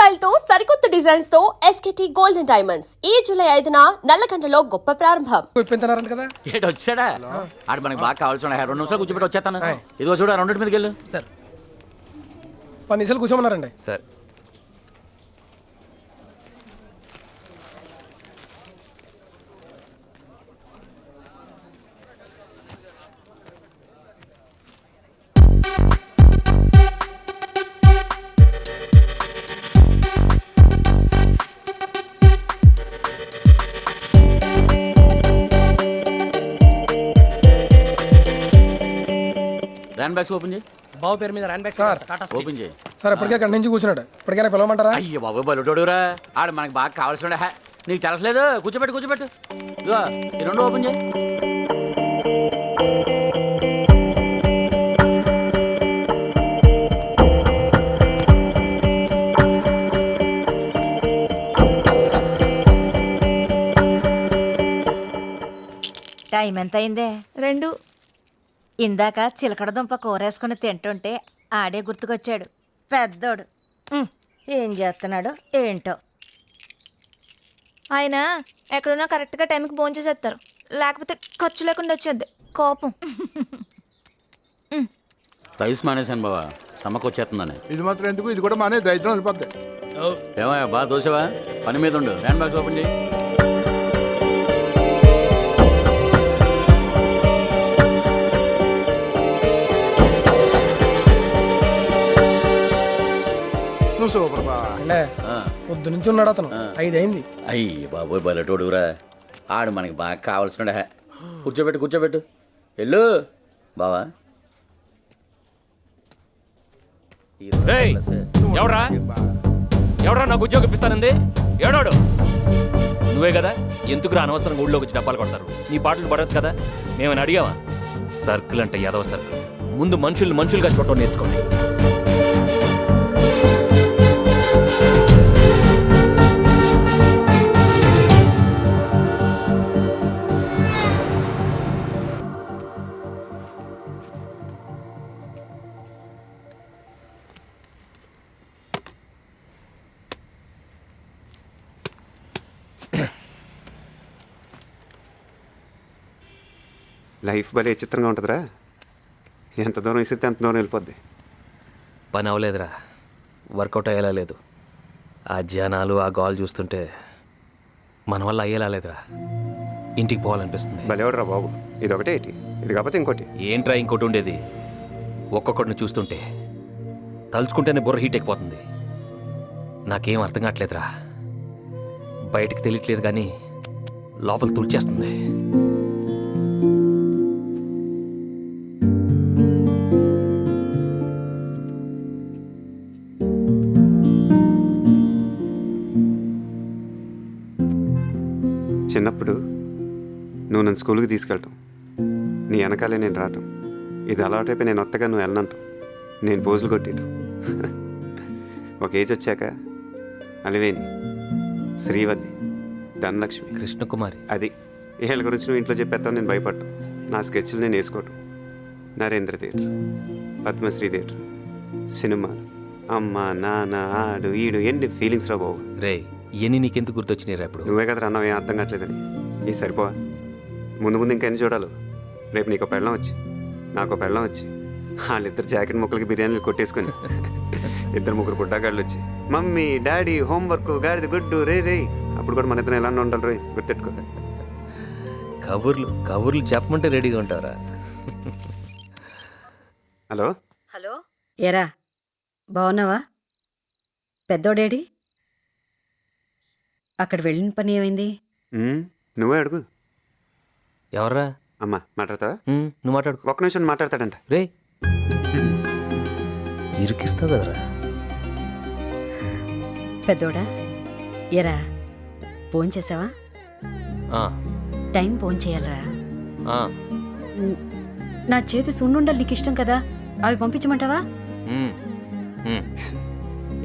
Style తో సరికొత్త designs తో ఎస్కేటీ గోల్డెన్ డైమండ్స్ ఈ జూలై 5న నల్లగంటలో గొప్ప ప్రారంభం. కదా ఏడు వచ్చాడా ఆడు మనకి బాగా కావాల్సిన 2 నిమిషాలు కూర్చోబెట్టి వచ్చేస్తాను. ఇదిగో చూడ 2 మీదకి వెళ్ళు. సార్ 10 నిమిషాలు కూర్చోమన్నారండి సార్. ర్యాన్ బ్యాగ్స్ ఓపెన్ చేయి. బాబు పేరు మీద ర్యాన్ బ్యాగ్ సార్. ఓపెన్ చేయి. సార్ ఇప్పటికే అక్కడి నుంచి కూర్చున్నాడు. ఇప్పటికైనా పిలవమంటారా? అయ్యో బాబు బలుటోడురా ఆడు మనకి బాగా కావాల్సిన నీకు తెలట్లేదు. కూర్చోబెట్టు ఇదిగో ఈ 2 ఓపెన్ చేయి. టైం ఎంత అయిందే? 2. ఇందాక చిలకడ దుంప కూరేసుకుని తింటుంటే ఆడే గుర్తుకొచ్చాడు పెద్దోడు. ఏం చేస్తున్నాడో ఏంటో. ఆయన ఎక్కడున్నా కరెక్ట్గా టైంకి భోంచేసేస్తారు, లేకపోతే ఖర్చు లేకుండా వచ్చేద్ది కోపం. రైస్ మానేశాను బావా, స్టమక్ వచ్చేస్తుందని. ఇది మాత్రం ఎందుకు, ఇది కూడా మానే దైత్రం వెళ్ళిపోద్ది. ఏమయ్యా బాగా దోసేవా? పని మీద ఉండు. ర్యాన్ బ్యాగ్స్ ఓపెన్ చేయి. నువ్వు సూపర్ బా. పొద్దు నుంచి ఉన్నాడు అతను. 5 అయింది. అయ్యి బాబోయ్ బలటోడురా ఆడు మనకి బాగా కావాల్సిన. కూర్చోబెట్టు వెళ్ళు బావా. ఎవరా నాకు ఉద్యోగం ఇప్పిస్తానంది? ఏడాడు నువ్వే కదా. ఎందుకు అనవసరంగా ఊళ్ళోకి వచ్చి డబ్బాలు కొడతారు? నీ పాటలు పడవచ్చు కదా. మేమని అడిగామా? సర్కిల్ అంటే యాదవ సర్కిల్. ముందు మనుషులుగా చూడటం నేర్చుకోండి. లైఫ్ భలే చిత్రంగా ఉంటుందిరా. ఎంత దూరం ఇసిరితే అంత దూరం వెళ్ళిపోద్ది. పని అవ్వలేదురా, వర్కౌట్ అయ్యేలా లేదు. ఆ జనాలు ఆ గాల్ చూస్తుంటే మన వల్ల అయ్యేలా లేదురా. ఇంటికి పోవాలనిపిస్తుంది. భలేవాడురా బాబు. ఇది ఒకటే ఏంటి, ఇది కాకపోతే ఇంకోటి. ఏంట్రా ఇంకోటి ఉండేది? ఒక్కొక్కడిని చూస్తుంటే తలుచుకుంటేనే బుర్ర హీట్ ఎక్కిపోతుంది. నాకేం అర్థం కావట్లేదురా. బయటికి తెలియట్లేదు కానీ లోపల తుడిచేస్తుంది. చిన్నప్పుడు నువ్వు నన్ను స్కూల్కి తీసుకెళ్ళటం, నీ వెనకాలే నేను రావటం, ఇది అలవాటైపోయి నేను వత్తగా నువ్వు వెళ్ళనంటాం, నేను పోజులు కొట్టేయటం. ఒక ఏజ్ వచ్చాక అలివేణి, శ్రీవల్లి, ధనలక్ష్మి, కృష్ణకుమారి, అది వీళ్ళ గురించి నువ్వు ఇంట్లో చెప్పేస్తావు. నేను భయపడటం, నా స్కెచ్లు నేను వేసుకోవటం, నరేంద్ర థియేటర్, పద్మశ్రీ థియేటర్, సినిమాలు, అమ్మ నాన్న ఆడు ఈడు, ఎన్ని ఫీలింగ్స్ రా బాబు. రే ఇవన్నీ నీకెందుకు గుర్తొచ్చినాయి? ఇప్పుడు నువ్వే కదా అన్నావు ఏం అర్థం కావట్లేదని. ఇది సరిపోవా? ముందు ఇంకా ఎన్ని చూడాలి? రేపు నీకు పెళ్ళం వచ్చి నాకు పెళ్ళం వచ్చి వాళ్ళిద్దరు జాకెట్ ముక్కలకి బిర్యానీలు కొట్టేసుకొని 2-3 గుడ్డాగాళ్ళు వచ్చి మమ్మీ డాడీ హోంవర్క్ గాడిది గుడ్డు రే అప్పుడు కూడా మన ఇద్దరు ఎలా ఉండాలి రే, గుర్తెట్టుకో. కబుర్లు చెప్పమంటే రెడీగా ఉంటారా? హలో హలో, ఎరా బాగున్నావా? పెద్దోడేడి? అక్కడ వెళ్ళిన పని ఏమైంది? నువ్వే అడుగు. ఎవర్రా? అమ్మా మాట్లాడతావా? నువ్వు మాట్లాడుకో. 1 నిమిషం మాట్లాడతాడంట. రే ఇరికిస్తావు కదరా. పెద్దోడా ఎరా ఫోన్ చేసావా? టైం ఫోన్ చేయాలరా. నా చేతి సున్నుండలు నీకు ఇష్టం కదా, అవి పంపించమంటావా?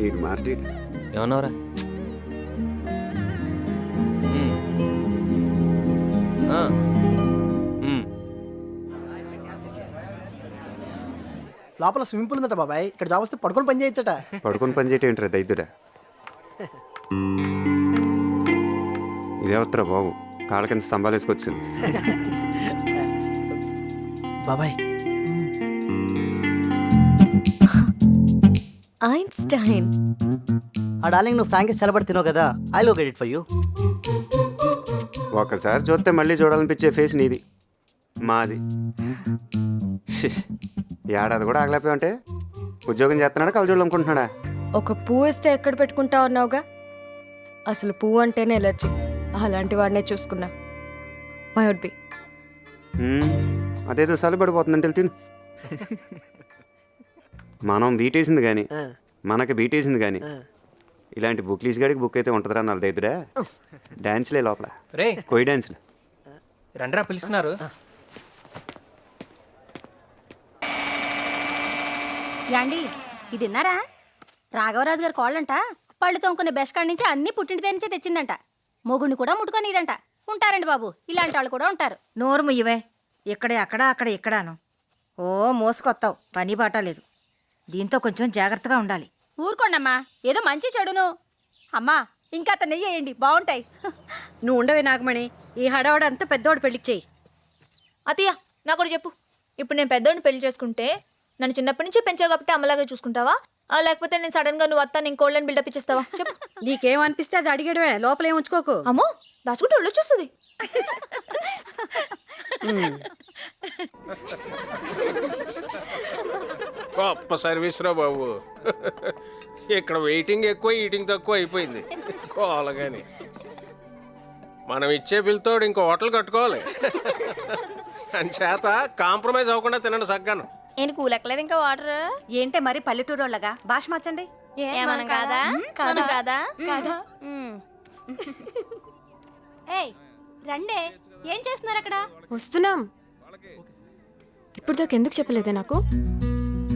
ఈడు మార్టీ ఏమన్నావురా? లోపల స్విమ్మింగ్ పూల్ ఉందట బాబాయ్. ఇక్కడ జాబ్ వస్తే పడుకొని పని చేయొచ్చట. పడుకొని పని చేయటం ఏంట్రా దైద్యుడా? ఇదే వస్తారా బాబు, కాళ్ళ కింద స్తంభాలు వేసుకొచ్చింది. బాబాయ్ ఐన్స్టైన్. ఆ డార్లింగ్ నువ్వు ఫ్రాంకీ సెలబడి తినవు కదా, ఐ లో గెట్ ఇట్ ఫర్ యూ. ఒకసారి చూస్తే మళ్ళీ చూడాలనిపించే ఫేస్ నీది, మాది. ఏడాది కూడా ఆగలేకపోయావంటే ఉద్యోగం చేస్తున్నాడా కలజోళ్ళు అమ్ముకుంటున్నాడా? ఒక పువ్వు ఇస్తే ఎక్కడ పెట్టుకుంటా ఉన్నావుగా, అసలు పువ్వు అంటేనే ఎలర్జీ. అలాంటి వాడినే చూసుకున్నా. My would be. అదేదో సలిపడిపోతుందంటే తిను. మనం బీటేసింది కానీ, మనకి బీటేసింది కానీ, ఇలాంటి బుక్లీస్ గాడికి బుక్ అయితే ఉంటుందిరా నాలుగు దగ్గర. డాన్స్లే లోపల రే కోయి డాన్స్లు. రండ్రా పిలుస్తున్నారు. యాండి ఇది విన్నారా? రాఘవరాజు గారి కోళ్ళంట పళ్ళు తోముకునే బెస్ట్ నుంచి అన్ని పుట్టింటి దగ్గర నుంచే తెచ్చిందంట. మొగుడిని కూడా ముట్టుకొని ఇదంట. ఉంటారండి బాబు, ఇలాంటి వాళ్ళు కూడా ఉంటారు. నోరు ముయ్యవే. ఇక్కడే అక్కడ అక్కడ ఇక్కడాను. ఓ మోసుకొత్తావు, పని బాట లేదు. దీంతో కొంచెం జాగ్రత్తగా ఉండాలి. ఊరుకోండమ్మా, ఏదో మంచి చెడును. అమ్మా ఇంకా అతను నెయ్యేయండి, బాగుంటాయి. నువ్వు ఉండవే నాగమణి, ఈ హడావుడంతా పెద్దోడు పెళ్లికి చెయ్యి. అతయ్య నాకు కూడా చెప్పు. ఇప్పుడు నేను పెద్దోడిని పెళ్లి చేసుకుంటే నన్ను చిన్నప్పటి నుంచి పెంచావు కాబట్టి అమ్మలాగా చూసుకుంటావా, లేకపోతే నేను సడన్ గా నువ్వు అత్త నేను కోళ్ళని బిల్డప్ ఇచ్చేస్తావా? చెప్పు. నీకేమనిపిస్తే అది అడిగడమే, లోపల ఏం ఉంచుకోకు. అమ్మో దాచుకుంటే ఒళ్ళు వచ్చేస్తుంది. గొప్ప సర్వీస్ రా బాబు. ఇక్కడ వెయిటింగ్ ఎక్కువ, ఈటింగ్ తక్కువ అయిపోయింది. కోలగాని మనం ఇచ్చే బిల్తో ఇంకో హోటల్ కట్టుకోవాలి. అని చేత కాంప్రమైజ్ అవ్వకుండా తినండి సగ్గాను. నేను కూలెక్కలేదు ఇంకా వాటర్. ఏంటే మరి పల్లెటూరు వాళ్ళగా భాష మార్చండి. ఏమన్నా కాదా? కాదు కాదా? కాదా? ఏయ్ రండే, ఏం చేస్తున్నారు అక్కడ? వస్తున్నాం. ఇప్పుడు దాకా ఎందుకు చెప్పలేదే నాకు?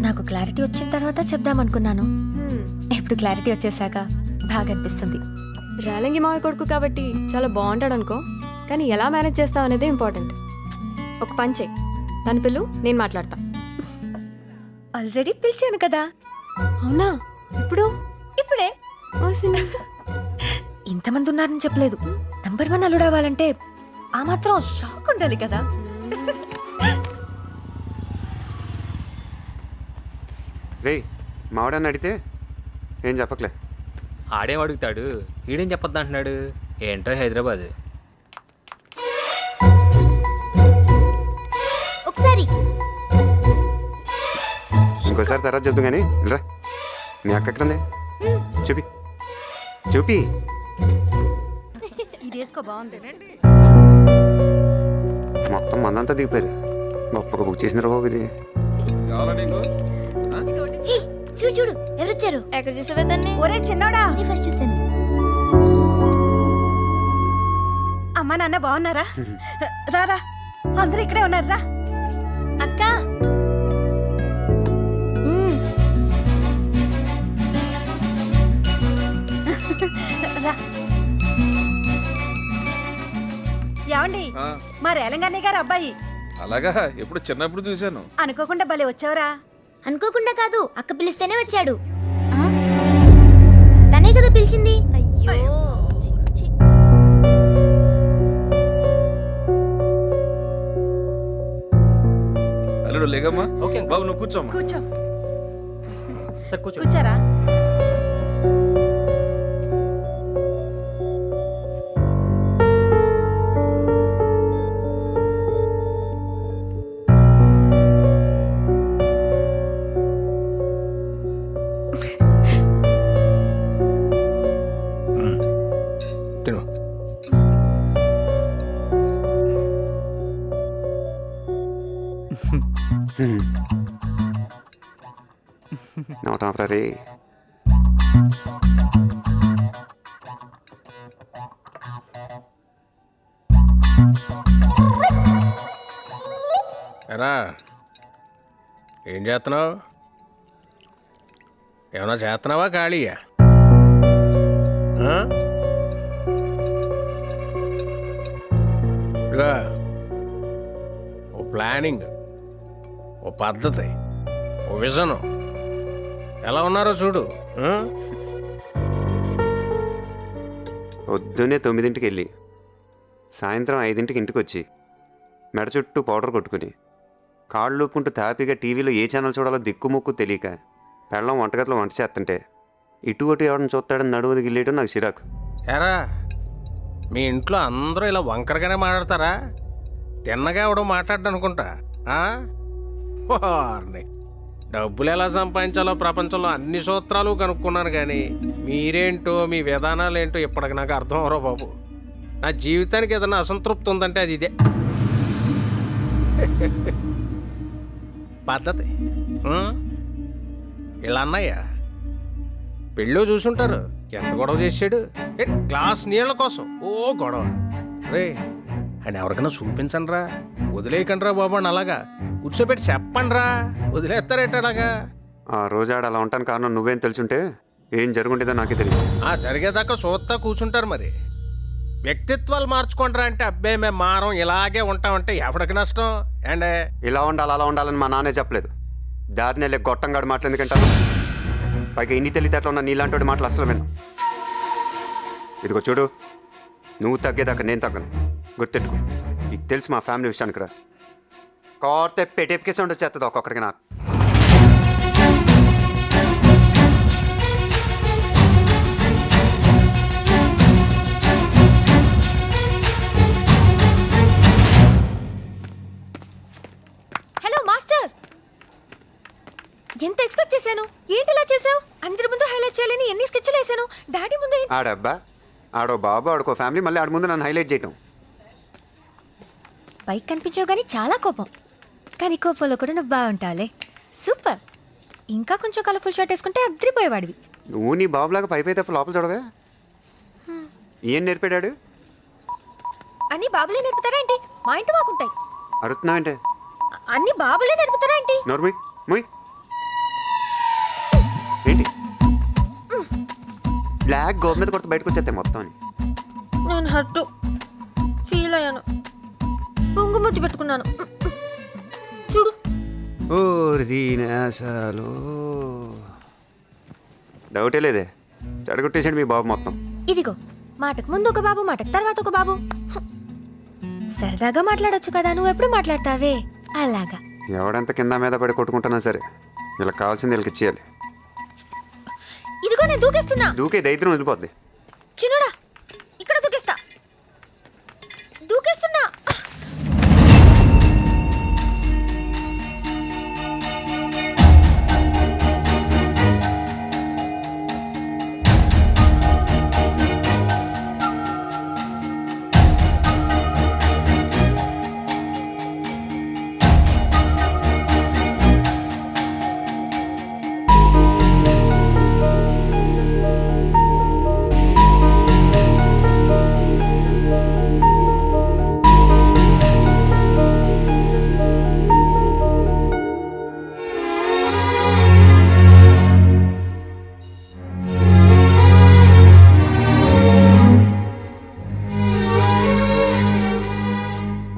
నాకు క్లారిటీ వచ్చిన తర్వాత చెప్దామనుకున్నాను. ఇప్పుడు క్లారిటీ వచ్చేసాక బాగా అనిపిస్తుంది. రేలంగి మావి కొడుకు కాబట్టి చాలా బాగుంటాడు అనుకో, కానీ ఎలా మేనేజ్ చేస్తావు అనేది ఇంపార్టెంట్. ఒక పని చెయ్యి, తన పిల్లు, నేను మాట్లాడతా. ఆల్రెడీ పిలిచాను కదా. అవునా? ఇప్పుడు ఇప్పుడే. ఇంతమంది ఉన్నారని చెప్పలేదు. నంబర్ 1 అల్లుడు అవ్వాలంటే ఆ మాత్రం షాక్ ఉండాలి కదా. రే మావాడని అడిగితే ఏం చెప్పకలే. ఆడేం అడుగుతాడు, ఈడేం చెప్పొద్దు అంటున్నాడు. ఏంటో హైదరాబాద్. ఒకసారి ఇంకోసారి తర్వాత చెప్తాం కానీ రా. మీ అక్క ఎక్కడుంది? చూపి చూపి. ఇది వేసుకో, బాగుంది. మొత్తం మందంతా దిగిపోయారు. గొప్పగా బుక్ చేసిన బాబు ఇది. చూడు చూడు ఎవరొచ్చారు. ఎక్కడ చూసావే దాన్ని? ఒరే చిన్నోడా, ఫస్ట్ చూసాను. అమ్మా నాన్న బాగున్నారా? రారా, అందరూ ఇక్కడే ఉన్నారు. రా అక్క. రా. ఏమండి, మా రేలంగన్నయ్య గారు అబ్బాయి. అలాగా, ఎప్పుడు చిన్నప్పుడు చూశాను. అనుకోకుండా భలే వచ్చావురా. అనుకోకుండా కాదు, అక్క పిలిస్తేనే వచ్చాడు. తనే కదా పిలిచింది. అయ్యో అల్లుడు లేగమ్మా. ఓకే బాబు, నువ్వు కూర్చోమ్మా. కూర్చో. సార్ కూర్చో. కూర్చోరా. తిను. నవ్వటం రే. ఎరా ఏం చేస్తున్నావు? ఏమన్నా చేస్తున్నావా ఖాళీయా? ఇదిగో, ఓ ప్లానింగ్, ఓ పద్ధతి, ఓ విజను ఎలా ఉన్నారో చూడు. పొద్దున్నే 9ంటికి వెళ్ళి సాయంత్రం 5ంటికి ఇంటికి వచ్చి మెడ చుట్టూ పౌడర్ కొట్టుకుని కాళ్ళు లూపుకుంటూ తాపీగా టీవీలో ఏ ఛానల్ చూడాలో దిక్కుముక్కు తెలియక పెళ్ళం వంటగదిలో వంట చేస్తుంటే ఇటు అటు ఎవరిని చూస్తాడని నడువుది గిల్లేయడం నాకు చిరాకు. ఎరా మీ ఇంట్లో అందరూ ఇలా వంకరగానే మాట్లాడతారా? తిన్నగా ఎవడో మాట్లాడ్డా అనుకుంటా. వారిని డబ్బులు ఎలా సంపాదించాలో ప్రపంచంలో అన్ని సూత్రాలు కనుక్కున్నాను, కానీ మీరేంటో మీ విధానాలు ఏంటో ఇప్పటికి నాకు అర్థం అవరో బాబు. నా జీవితానికి ఏదైనా అసంతృప్తి ఉందంటే అది ఇదే పద్ధతి. ఇలా అన్నయ్య పెళ్ళో చూసుంటారు, ఎంత గొడవ చేసాడు. గ్లాస్ నీళ్ళ కోసం ఓ గొడవ. రే అని ఎవరికైనా చూపించండి రా, వదిలేయకండి రా బాబు అని అలాగా కూర్చోబెట్టి చెప్పండి రా, వదిలేస్తారేట అలాగా. ఆ రోజు ఆడ అలా ఉంటాను కారణం నువ్వేం తెలుసుంటే ఏం జరుగుంటుందో నాకే తెలియదు. జరిగేదాకా చూస్తా కూర్చుంటారు. మరి వ్యక్తిత్వాలు మార్చుకుంటారా అంటే అబ్బాయి మేము మారం ఇలాగే ఉంటామంటే ఎవరికి నష్టం అండ్ ఇలా ఉండాలి అలా ఉండాలని మా నాన్నే చెప్పలేదు. దారిని వెళ్ళే గొట్టంగాడు మాటలు ఎందుకంటారు? పైగా ఇన్ని తెలివితేటలు ఉన్న నీలాంటి మాటలు అసలు విను. ఇదిగో చూడు, నువ్వు తగ్గేదాకా నేను తగ్గను, గుర్తెట్టుకో. ఇది తెలుసు మా ఫ్యామిలీ విషయానికి రా. కోర్తే పెట్టేపికేసి ఉండొచ్చేస్తుంది ఒక్కొక్కడికి నాకు. హలో మాస్టర్, ఎంత ఎక్స్పెక్ట్ చేశాను. ఏంటి ఇలా చేసావు? అందరి ముందు హైలైట్ చేయాలని ఎన్ని స్కెచ్లు వేసాను. డాడీ ముందు ఆడబ్బా ఆడో బాబు ఆడుకో ఫ్యామిలీ, మళ్ళీ ఆడి ముందు నన్ను హైలైట్ చేయటం. పైకి కనిపించావు కానీ చాలా కోపం, కానీ కోపంలో కూడా నువ్వు బాగుంటావులే. సూపర్. ఇంకా కొంచెం కలర్ఫుల్ షర్ట్ వేసుకుంటే అద్దరిపోయేవాడివి. నువ్వు నీ బాబులాగా పైపై తప్ప లోపల చూడవే. ఏం నేర్పాడాడు? అన్ని బాబులే నేర్పుతారా ఏంటి? మా ఇంటి మాకుంటాయి. అరుతున్నావంటే? అన్ని బాబులే నేర్పుతారా ఏంటి? నోర్మి ముయ్. ఏంటి బ్లాక్ గోడ మీద కొడుతూ బయటకు వచ్చేస్తే మొత్తం అని. నేను హట్టు ఫీల్ అయ్యాను. పొంగుముద్దు పెట్టుకున్నాను. చూడు. డౌటే లేదే, చెడగొట్టేసాడు మీ బాబు మొత్తం. ఇదిగో, మాటకు ముందు ఒక బాబు, మాటకు తర్వాత ఒక బాబు. సరదాగా మాట్లాడొచ్చు కదా, నువ్వు ఎప్పుడు మాట్లాడతావే అలాగా. ఎవడంత కింద మీద పడి కొట్టుకుంటున్నా సరే వీళ్ళకి కావాల్సింది వీళ్ళకి ఇచ్చేయాలి. ఇదిగో నేను దూకేస్తున్నా. దూకే దైత్రం వదిలిపోద్ది. చిన్నడా, ఇక్కడ దూకేస్తా. దూకేస్తున్నా.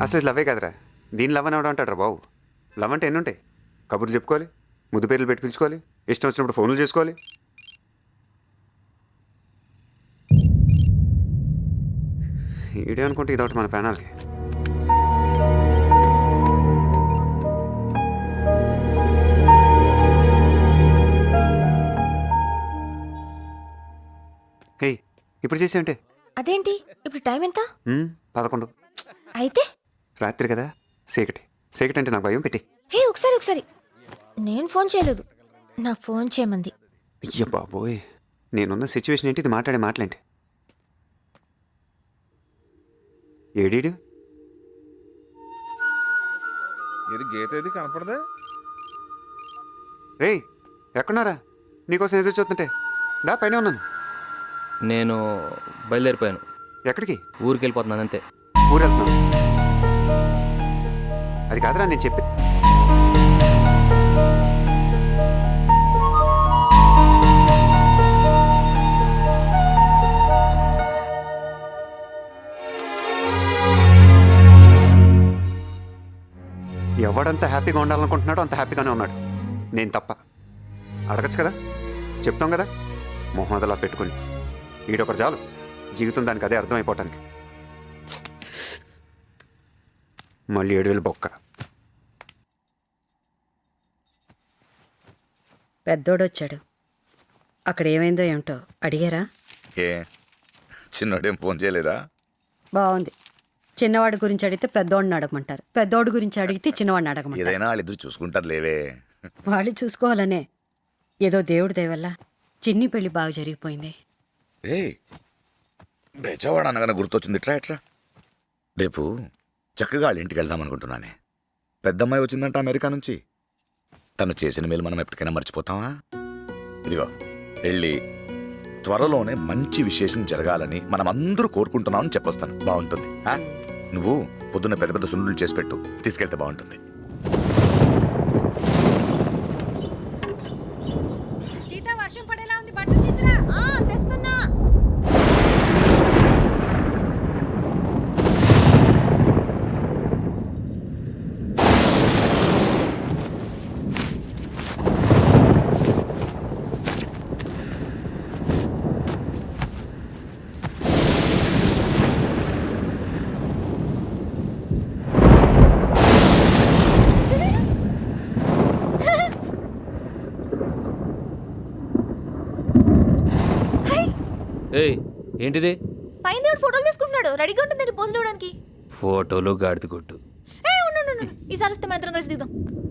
అసలు ఇది లవ్వే కదరా, దీని లవ్ అని ఎవడ అంటాడు రా బాబు. లవ్ అంటే ఎన్ని ఉంటాయి? కబుర్లు చెప్పుకోవాలి, ముద్దు పేర్లు పెట్టి పిలుచుకోవాలి, ఇష్టం వచ్చినప్పుడు ఫోన్లు చేసుకోవాలి. ఈడే అనుకుంటే ఇదొకటి మన ప్యానల్కి. హే ఇప్పుడు చేసేయంటే? అదేంటి ఇప్పుడు టైం ఎంత? 11. అయితే రాత్రి కదా, చీకటి అంటే నాకు భయం. పెట్టి హే ఒకసారి నేను ఫోన్ చేయలేదు, నా ఫోన్ చేయమంది. అయ్య బాబోయ్, నేనున్న సిచ్యువేషన్ ఏంటి, ఇది మాట్లాడే మాటలేంటి? ఏడీడు ఇది గీత ఏది కనపడదా? రే ఎక్కడున్నారా? నీకోసం ఎదురు చూస్తుంటే దా పైన ఉన్నాను. నేను బయలుదేరిపోయాను. ఎక్కడికి? ఊరికి వెళ్ళిపోతున్నాను అంతే. ఊరు వెళ్తున్నాను? అది కాదురా నేను చెప్పి. ఎవడంత హ్యాపీగా ఉండాలనుకుంటున్నాడో అంత హ్యాపీగానే ఉన్నాడు, నేను తప్ప. అడగచ్చు కదా, చెప్తాం కదా, మొహం అదలా పెట్టుకుని ఈడొకరు చాలు జీవితం దానికి అదే అర్థమైపోవటానికి. మళ్ళీ 7,000 బొక్క. పెద్దోడొచ్చాడు. అక్కడ ఏమైందో ఏమిటో అడిగారా? ఏ చిన్నోడేం ఫోన్ చేయలేదా? బాగుంది. చిన్నవాడి గురించి అడిగితే పెద్దోడిని అడగమంటారు, పెద్దోడి గురించి అడిగితే చిన్నవాడిని అడగమంటారు. ఏదైనా వాళ్ళిద్దరు చూసుకుంటారు లేవే. వాళ్ళు చూసుకోవాలనే. ఏదో దేవుడి దయ వల్ల చిన్ని పెళ్లి బాగా జరిగిపోయింది. ఏ బెజవాడ అనగానే గుర్తొచ్చింది. ఇట్రా ఇట్రా. రేపు చక్కగా వాళ్ళ ఇంటికి వెళ్దాం అనుకుంటున్నానే. పెద్దమ్మాయి వచ్చిందంట అమెరికా నుంచి. తను చేసిన మేలు మనం ఎప్పటికైనా మర్చిపోతామా? ఇదిగో వెళ్ళి త్వరలోనే మంచి విశేషం జరగాలని మనం అందరూ కోరుకుంటున్నామని చెప్పొస్తాను. బాగుంటుంది. నువ్వు పొద్దున్న పెద్ద పెద్ద సున్నులు చేసి పెట్టు, తీసుకెళ్తే బాగుంటుంది. సీత వర్షం పడేలా ఉంది, బట్టలు తీసురా. తెస్తున్నా. ఏయ్ ఏంటిది? పైన దేవుడు ఫోటోలు తీసుకుంటున్నాడు. రెడీగా ఉంటుంది పోజులు ఇవ్వడానికి. ఫోటోలు గాడిద కొట్టు. ఏ ఉండు ఈసారి వస్తే మన ఇద్దరం కలిసి దిగుదాం.